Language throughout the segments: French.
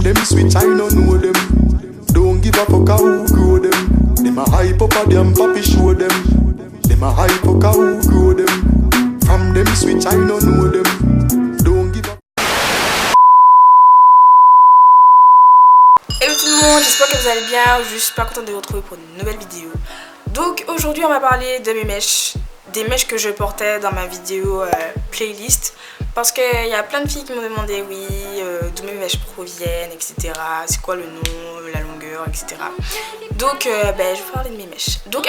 them switch, I no know them. Don't give a fuck who grow them. Them a hype up a damn papi show them. Them a hype up a who grow them. From them switch, I no know them. Don't give a... Hello tout le monde, j'espère que vous allez bien. Je suis super contente de vous retrouver pour une nouvelle vidéo. Donc aujourd'hui on va parler de mes mèches. Des mèches que je portais dans ma vidéo playlist. Parce qu'il y a plein de filles qui m'ont demandé d'où mes mèches proviennent, etc. C'est quoi le nom, la longueur, etc. Donc je vais parler de mes mèches. Donc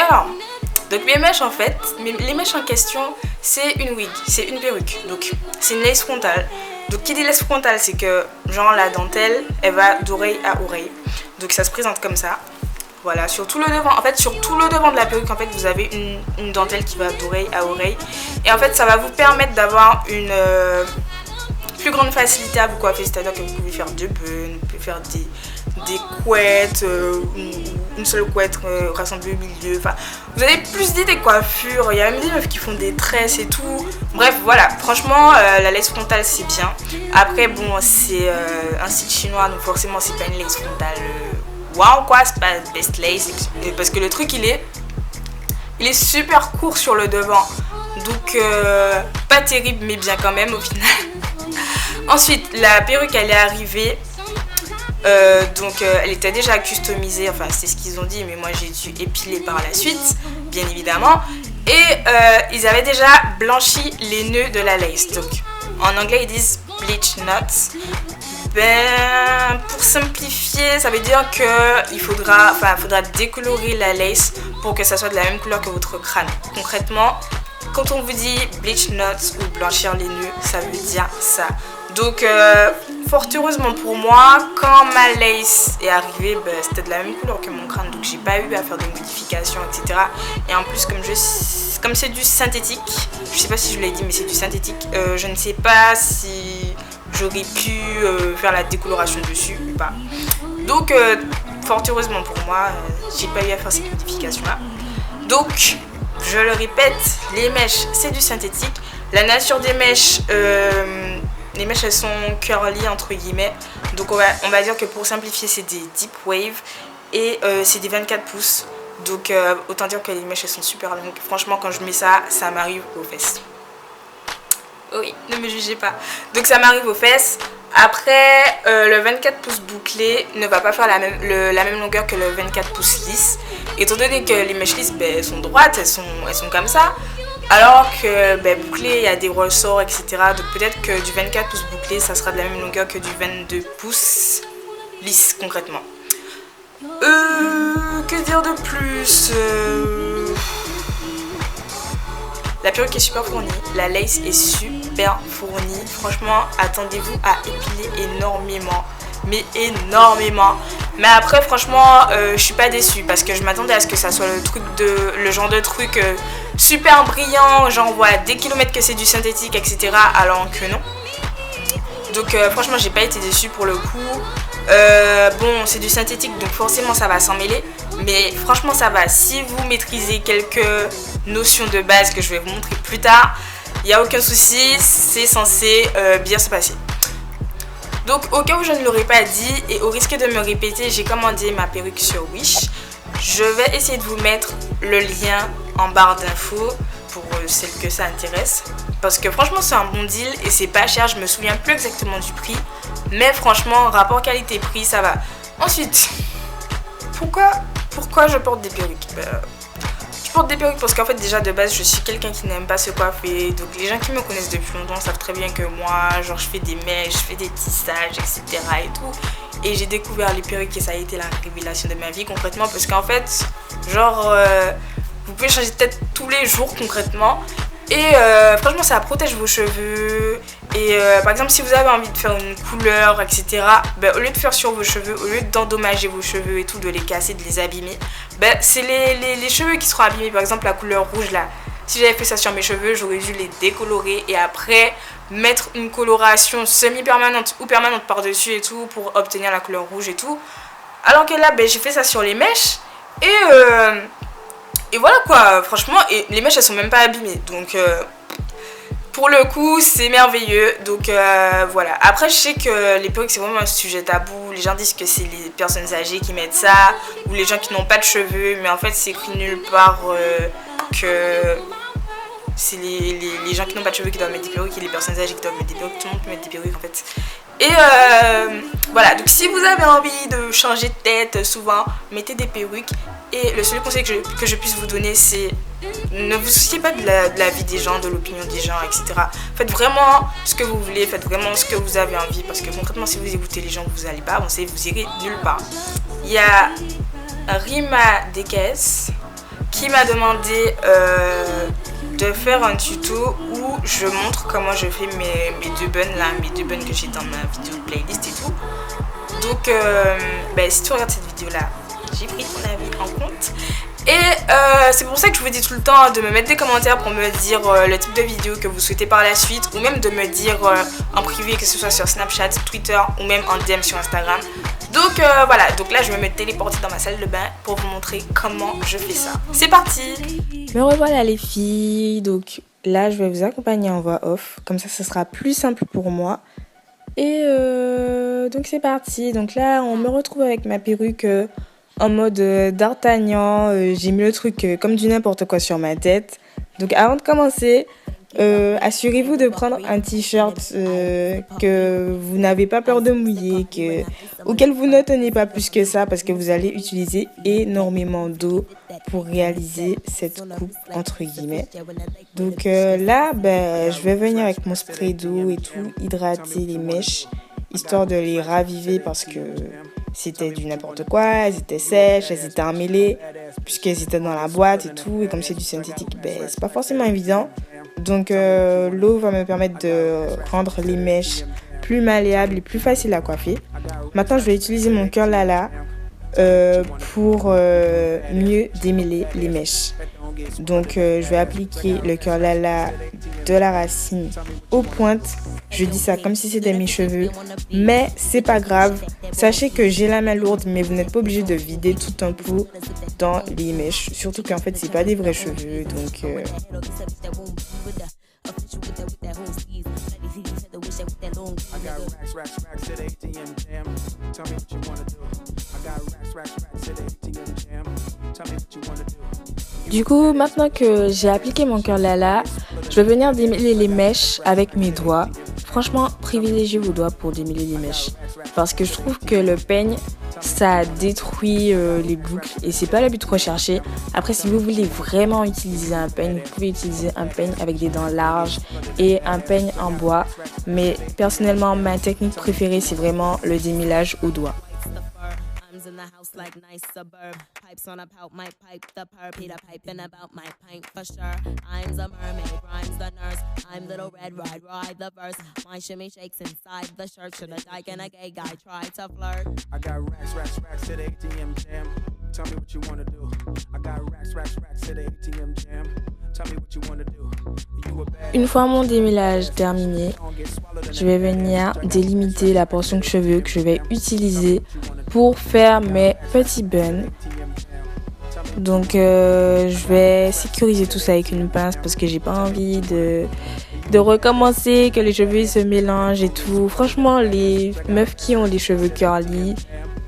mes mèches en fait, les mèches en question, c'est une wig, c'est une perruque. Donc c'est une lace frontale. Donc qui dit lace frontale, c'est que genre la dentelle, elle va d'oreille à oreille. Donc ça se présente comme ça. Voilà, sur tout le devant, en fait sur tout le devant de la perruque, en fait vous avez une dentelle qui va d'oreille à oreille. Et en fait ça va vous permettre d'avoir une plus grande facilité à vous coiffer. C'est-à-dire que vous pouvez faire deux buns, vous pouvez faire des couettes, une seule couette rassemblée au milieu. Enfin, vous avez plus d'idées de coiffure. Il y a même des meufs qui font des tresses et tout. Bref, voilà, franchement la lace frontale c'est bien. Après bon, c'est un style chinois, donc forcément c'est pas une lace frontale waouh quoi, c'est pas best lace, parce que le truc il est super court sur le devant, donc pas terrible mais bien quand même au final. Ensuite la perruque elle est arrivée, donc elle était déjà customisée, enfin c'est ce qu'ils ont dit, mais moi j'ai dû épiler par la suite bien évidemment, et ils avaient déjà blanchi les nœuds de la lace. Donc en anglais ils disent bleach knots. Pour simplifier, ça veut dire qu'il faudra décolorer la lace pour que ça soit de la même couleur que votre crâne. Concrètement, quand on vous dit bleach knots ou blanchir les nœuds, ça veut dire ça. Donc, fort heureusement pour moi, quand ma lace est arrivée, c'était de la même couleur que mon crâne, donc j'ai pas eu à faire de modifications, etc. Et en plus, comme c'est du synthétique, je sais pas si je vous l'ai dit, mais c'est du synthétique, je ne sais pas si j'aurais pu faire la décoloration dessus ou pas. Donc fort heureusement pour moi, j'ai pas eu à faire cette modification là. Donc je le répète, les mèches c'est du synthétique. La nature des mèches, les mèches elles sont curly entre guillemets. Donc on va dire que pour simplifier c'est des deep wave et c'est des 24 pouces. Donc autant dire que les mèches elles sont super longues. Franchement quand je mets ça, ça m'arrive aux fesses. Oui, ne me jugez pas. Donc ça m'arrive aux fesses. Après, le 24 pouces bouclé ne va pas faire la même longueur que le 24 pouces lisse. Étant donné que les mèches lisses elles sont droites, elles sont comme ça. Alors que bouclé, il y a des ressorts, etc. Donc peut-être que du 24 pouces bouclé, ça sera de la même longueur que du 22 pouces lisse concrètement. Que dire de plus La perruque est super fournie, la lace est super fournie. Franchement, attendez-vous à épiler énormément. Mais énormément. Mais après, franchement, je suis pas déçue parce que je m'attendais à ce que ça soit le genre de truc super brillant. Genre, voilà, des kilomètres que c'est du synthétique, etc. Alors que non. Donc, franchement, j'ai pas été déçue pour le coup. Bon, c'est du synthétique, donc forcément, ça va s'en mêler. Mais franchement, ça va. Si vous maîtrisez quelques notions de base que je vais vous montrer plus tard, il n'y a aucun souci, c'est censé bien se passer. Donc au cas où je ne l'aurais pas dit et au risque de me répéter, j'ai commandé ma perruque sur Wish. Je vais essayer de vous mettre le lien en barre d'infos pour celles que ça intéresse, parce que franchement c'est un bon deal et c'est pas cher. Je me souviens plus exactement du prix, mais franchement rapport qualité-prix ça va. Ensuite, pourquoi je porte des perruques? Je porte des perruques parce qu'en fait déjà de base je suis quelqu'un qui n'aime pas se coiffer. Donc les gens qui me connaissent depuis longtemps savent très bien que moi genre je fais des mèches, je fais des tissages, etc. et tout. Et j'ai découvert les perruques et ça a été la révélation de ma vie concrètement, parce qu'en fait genre vous pouvez changer de tête tous les jours concrètement. Et franchement ça protège vos cheveux. Et par exemple si vous avez envie de faire une couleur, etc. Au lieu de faire sur vos cheveux, au lieu d'endommager vos cheveux et tout, de les casser, de les abîmer, c'est les cheveux qui seront abîmés. Par exemple la couleur rouge là, si j'avais fait ça sur mes cheveux, j'aurais dû les décolorer et après mettre une coloration semi-permanente ou permanente par dessus et tout pour obtenir la couleur rouge et tout. Alors que là j'ai fait ça sur les mèches et voilà quoi, franchement, et les mèches elles sont même pas abîmées, donc pour le coup, c'est merveilleux. Donc voilà. Après, je sais que les perruques, c'est vraiment un sujet tabou. Les gens disent que c'est les personnes âgées qui mettent ça, ou les gens qui n'ont pas de cheveux. Mais en fait, c'est écrit nulle part que c'est les gens qui n'ont pas de cheveux qui doivent mettre des perruques et les personnes âgées qui doivent mettre des perruques. Tout le monde peut mettre des perruques en fait. Et voilà, donc si vous avez envie de changer de tête souvent, mettez des perruques. Et le seul conseil que je puisse vous donner, c'est ne vous souciez pas de la vie des gens, de l'opinion des gens, etc. Faites vraiment ce que vous voulez, faites vraiment ce que vous avez envie. Parce que concrètement, si vous écoutez les gens, vous n'allez pas avancer, vous irez nulle part. Il y a Rima Dekes qui m'a demandé de faire un tuto où je montre comment je fais mes deux buns là, mes deux buns que j'ai dans ma vidéo playlist et tout. Donc si tu regardes cette vidéo là, j'ai pris ton avis en compte. Et c'est pour ça que je vous dis tout le temps de me mettre des commentaires pour me dire le type de vidéo que vous souhaitez par la suite, ou même de me dire en privé, que ce soit sur Snapchat, Twitter ou même en DM sur Instagram. Donc voilà, donc là je vais me téléporter dans ma salle de bain pour vous montrer comment je fais ça. C'est parti! Me revoilà les filles, donc là je vais vous accompagner en voix off, comme ça sera plus simple pour moi. Et donc c'est parti, donc là on me retrouve avec ma perruque en mode d'Artagnan, j'ai mis le truc comme du n'importe quoi sur ma tête. Donc avant de commencer, assurez-vous de prendre un t-shirt que vous n'avez pas peur de mouiller, auquel vous ne tenez pas plus que ça, parce que vous allez utiliser énormément d'eau pour réaliser cette coupe entre guillemets. Donc là, je vais venir avec mon spray d'eau et tout, hydrater les mèches, histoire de les raviver parce que c'était du n'importe quoi, elles étaient sèches, elles étaient emmêlées, puisqu'elles étaient dans la boîte et tout, et comme c'est du synthétique, c'est pas forcément évident. Donc l'eau va me permettre de rendre les mèches plus malléables et plus faciles à coiffer. Maintenant, je vais utiliser mon curl Lala pour mieux démêler les mèches. Donc je vais appliquer le curl Lala de la racine aux pointes. Je dis ça comme si c'était mes cheveux, mais c'est pas grave. Sachez que j'ai la main lourde, mais vous n'êtes pas obligé de vider tout un pot dans les mèches. Surtout qu'en fait c'est pas des vrais cheveux, donc du coup, maintenant que j'ai appliqué mon curl Lala, je vais venir démêler les mèches avec mes doigts. Franchement, privilégiez vos doigts pour démêler les mèches. Parce que je trouve que le peigne, ça détruit les boucles et c'est pas le but recherché. Après, si vous voulez vraiment utiliser un peigne, vous pouvez utiliser un peigne avec des dents larges et un peigne en bois. Mais personnellement, ma technique préférée, c'est vraiment le démêlage au doigt. In the house like nice suburb pipes on a pout my pipe the perp Peter piping about my pint for sure. I'm the mermaid, rhymes the nurse. I'm little red ride the verse. My shimmy shakes inside the shirt. Should a dyke and a gay guy try to flirt? I got racks to the ATM jam. Tell me what you wanna do. I got racks to the ATM jam. Tell me what you wanna do. Une fois mon démêlage terminé, je vais venir délimiter la portion de cheveux que je vais utiliser pour faire mes petits buns. Donc je vais sécuriser tout ça avec une pince parce que j'ai pas envie de recommencer, que les cheveux se mélangent et tout. Franchement, les meufs qui ont les cheveux curly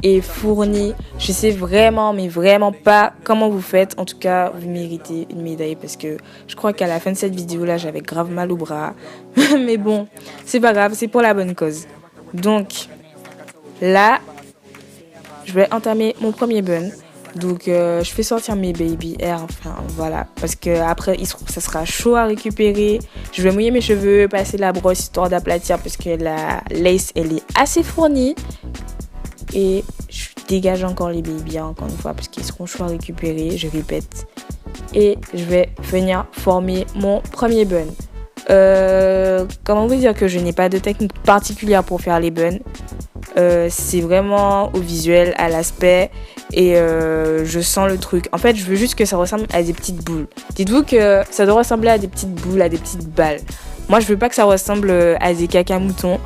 et fournis, je sais vraiment mais vraiment pas comment vous faites. En tout cas, vous méritez une médaille parce que je crois qu'à la fin de cette vidéo là, j'avais grave mal au bras. Mais bon, c'est pas grave, c'est pour la bonne cause. Donc là, je vais entamer mon premier bun. Donc je fais sortir mes baby hair, enfin voilà, parce que après ça sera chaud à récupérer. Je vais mouiller mes cheveux, passer la brosse histoire d'aplatir parce que la lace elle est assez fournie. Et je dégage encore les baby hair encore une fois parce qu'ils seront chauds à récupérer, je répète. Et je vais venir former mon premier bun. Comment vous dire que je n'ai pas de technique particulière pour faire les buns. C'est vraiment au visuel, à l'aspect et je sens le truc. En fait, je veux juste que ça ressemble à des petites boules. Dites-vous que ça doit ressembler à des petites boules, à des petites balles. Moi, je veux pas que ça ressemble à des caca-moutons.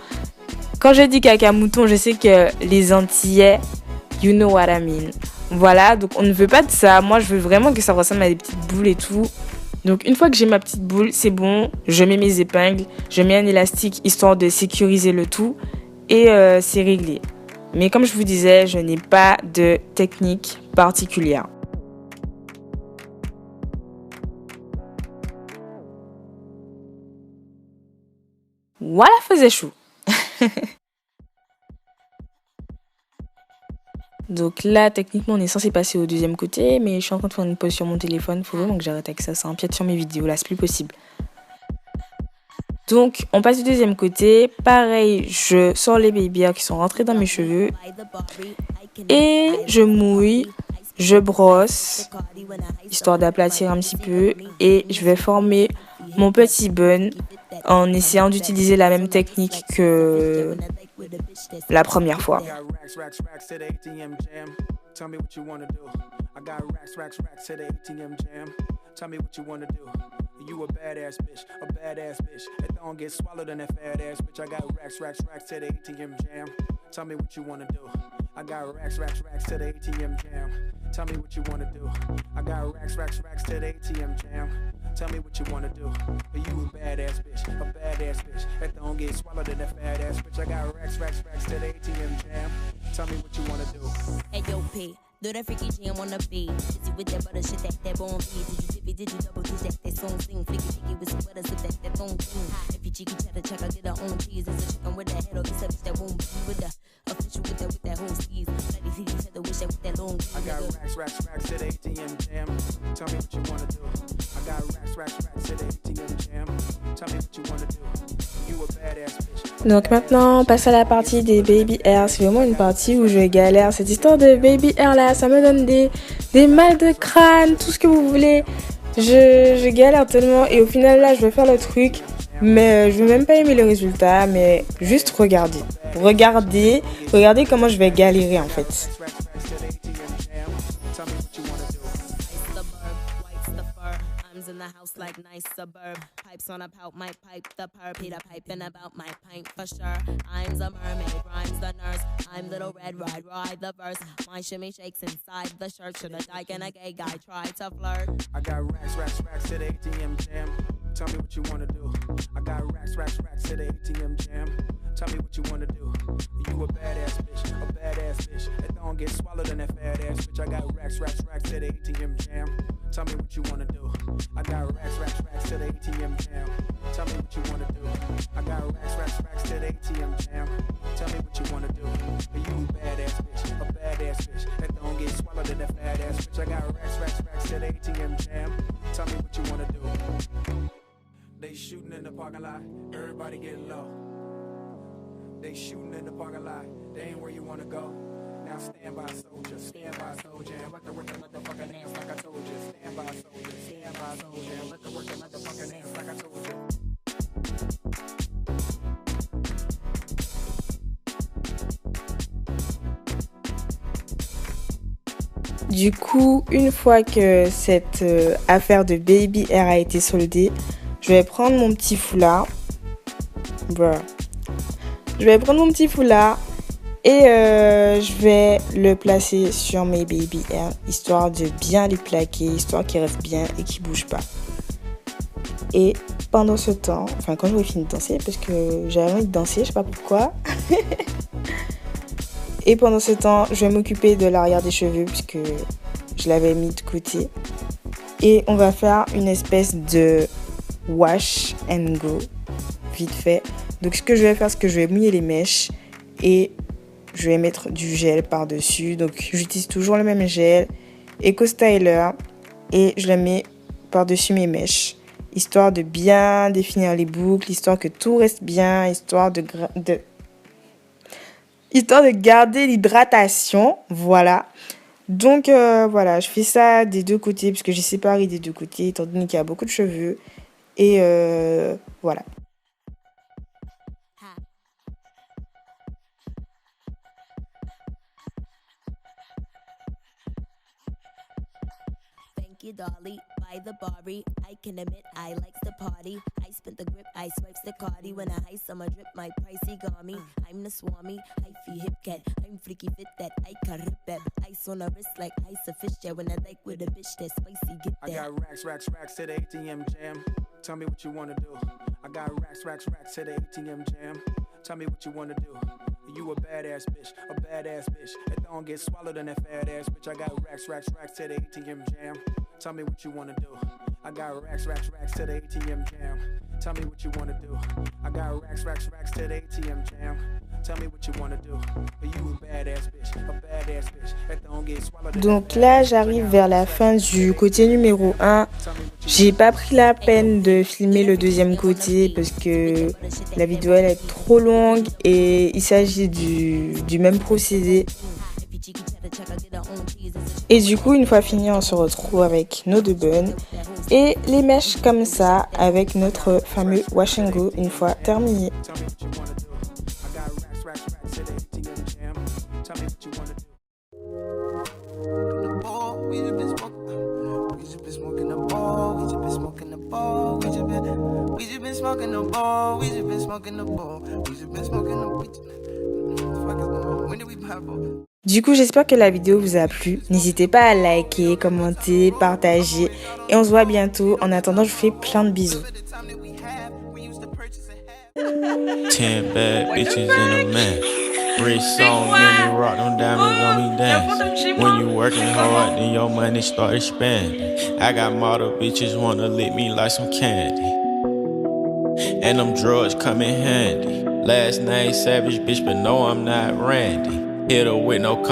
Quand je dis caca-mouton, je sais que les Antillais, you know what I mean. Voilà, donc on ne veut pas de ça. Moi, je veux vraiment que ça ressemble à des petites boules et tout. Donc une fois que j'ai ma petite boule, c'est bon, je mets mes épingles, je mets un élastique histoire de sécuriser le tout et c'est réglé. Mais comme je vous disais, je n'ai pas de technique particulière. Voilà, faisait chou. Donc là, techniquement, on est censé passer au deuxième côté, mais je suis en train de faire une pause sur mon téléphone. Faut vraiment que j'arrête avec ça, ça empiète sur mes vidéos, là, c'est plus possible. Donc, on passe du deuxième côté. Pareil, je sors les baby hairs qui sont rentrés dans mes cheveux. Et je mouille, je brosse, histoire d'aplatir un petit peu. Et je vais former mon petit bun en essayant d'utiliser la même technique que la première fois. Tell me what you wanna do. I got racks to the ATM jam. Tell me what you wanna do. You a badass bitch that don't get swallowed in that fat ass bitch. I got racks to the ATM jam. Tell me what you wanna do. I got racks to the ATM jam. Tell me what you wanna do. I got racks to the ATM jam. Tell me what you wanna do. You a badass bitch that don't get swallowed in that fat ass bitch. I got racks to the ATM jam. Tell me what you wanna do. Hey yo, P, do that freaky jam on the beat. Busy with that butter shit that bone feed. Did you dip it, did you double kiss that song sing? Flicky with some butter, sip that thong thing. If you cheeky cheddar check, I get her own cheese. It's a chicken with that head or it's a bitch that won't be with the official with that whole skis. Bloody feet, cheddar wish that with that long I got racks to the ATM jam. Tell me what you wanna do. I got racks to the ATM jam. Tell me what you wanna do. You a badass bitch. Donc maintenant, on passe à la partie des baby hairs. C'est vraiment une partie où je galère. Cette histoire de baby hair là, ça me donne des mal de crâne, tout ce que vous voulez. Je galère tellement et au final là, je vais faire le truc. Mais je vais même pas aimer le résultat, mais juste regardez. Regardez comment je vais galérer en fait. In the house like nice suburb. Pipes on a pout, might pipe the perp. Peter piping about my pint for sure. I'm the mermaid, rhymes the nurse. I'm little red, ride the verse. My shimmy shakes inside the shirt. Should a dyke and a gay guy try to flirt? I got racks to the ATM jam. Tell me what you wanna do. I got racks to the ATM jam. Tell me what you wanna do. You a badass bitch that don't get swallowed in that fat ass bitch. I got racks to the ATM jam. Tell me what you wanna do. I got racks to the ATM jam. Tell me what you wanna do. I got racks to the ATM jam. Tell me what you wanna do. You a badass bitch that don't get swallowed in that fat ass bitch. I got racks to the ATM jam. Tell me what you wanna do. They shooting in the parking lot, everybody getting low. They shooting in the parking lot, they ain't where you wanna go. Now stand by soldier, and let the work the motherfucking ass like I told you. Stand by soldier, and let the work the motherfucking ass like I told you. Du coup, une fois que cette affaire de baby hair a été soldée, je vais prendre mon petit foulard. Je vais prendre mon petit foulard et je vais le placer sur mes baby hair, histoire de bien les plaquer, histoire qu'ils restent bien et qu'ils bougent pas. Et pendant ce temps, enfin quand j'aurai fini de danser, parce que j'avais envie de danser, je sais pas pourquoi. Et pendant ce temps, je vais m'occuper de l'arrière des cheveux puisque je l'avais mis de côté. Et on va faire une espèce de wash and go, vite fait. Donc ce que je vais faire, c'est que je vais mouiller les mèches et je vais mettre du gel par-dessus. Donc j'utilise toujours le même gel, Eco Styler, et je le mets par-dessus mes mèches. Histoire de bien définir les boucles, histoire que tout reste bien, histoire de garder l'hydratation, voilà. Donc voilà, je fais ça des deux côtés parce que j'ai séparé des deux côtés étant donné qu'il y a beaucoup de cheveux. Et voilà. Thank you, Dolly. by the Bari. I can admit I likes the party. I spent the grip, I swipes the cardi. When I ice on my drip, my pricey got me. I'm the swami, hyphy hip cat. I'm freaky fit that I can rip that. Ice on a wrist like ice a fish jet. When I like with a bitch that's spicy, get that. I got racks, racks, racks to the ATM jam. Tell me what you wanna do. I got racks, racks, racks to the ATM jam. Tell me what you wanna do. You a badass bitch, a badass bitch. That don't get swallowed in that fat ass bitch. I got racks, racks, racks to the ATM jam. Tell me what you wanna do. I got racks, racks, racks to the ATM jam. Tell me what you wanna do. I got racks, racks, racks to the ATM jam. Tell me what you wanna do. You a badass bitch, a badass bitch. That don't get swallowed in that Donc fat là, ass bitch. j'arrive vers la fin du côté numéro 1. J'ai pas pris la peine de filmer le deuxième côté parce que la vidéo elle est trop longue et il s'agit du même procédé. Et du coup, une fois fini, on se retrouve avec nos deux buns et les mèches comme ça avec notre fameux wash and go une fois terminé. Du coup, j'espère que la vidéo vous a plu. N'hésitez pas à liker, commenter, partager. Et on se voit bientôt. En attendant, je vous fais plein de bisous. 10 bad bitches in a man. Rich song, let me rock them diamonds on me dance. When you working hard, then your money start expanding. I got model bitches wanna lick me like some candy. And them drugs come in handy. Last name Savage, bitch, but no, I'm not Randy. Hit her with no